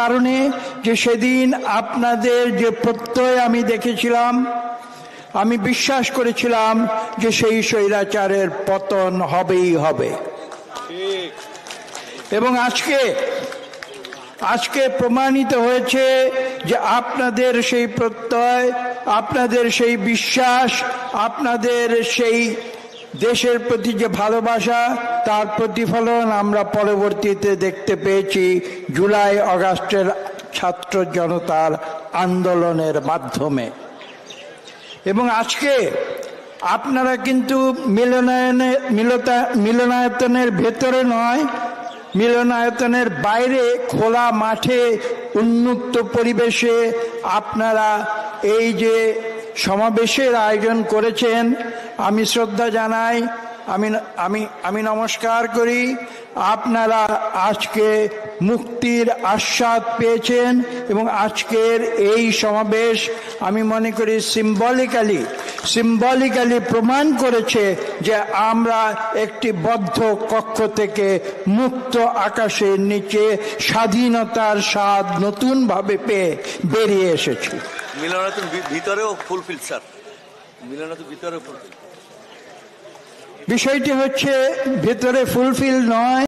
কারণে যে সেদিন আপনাদের যে প্রত্যয় আমি দেখেছিলাম, আমি বিশ্বাস করেছিলাম যে সেই স্বৈরাচারের পতন হবেই হবে। এবং আজকে প্রমাণিত হয়েছে যে আপনাদের সেই প্রত্যয়, আপনাদের সেই বিশ্বাস, আপনাদের সেই দেশের প্রতি যে ভালোবাসা, তার প্রতিফলন আমরা পরবর্তীতে দেখতে পেয়েছি জুলাই আগস্টের ছাত্র জনতার আন্দোলনের মাধ্যমে। এবং আজকে আপনারা কিন্তু মিলনায়তনের ভেতরে নয়, মিলনায়তনের বাইরে খোলা মাঠে উন্মুক্ত পরিবেশে আপনারা এই যে সমাবেশের আয়োজন করেছেন, আমি শ্রদ্ধা জানাই, আমি নমস্কার করি। আপনারা আজকে মুক্তির আস্বাদ পেয়েছেন এবং আজকের এই সমাবেশ আমি মনে করি সিম্বলিক্যালি প্রমাণ করেছে যে আমরা একটি বদ্ধ কক্ষ থেকে মুক্ত আকাশের নিচে স্বাধীনতার স্বাদ নতুন ভাবে পেয়ে বেরিয়ে এসেছি। মিলনায়তন ভিতরেও ফুলফিল স্যার, মিলনায়তন ভিতরেও ফুলফিল। বিষয়টি হচ্ছে ভেতরে ফুলফিল নয়,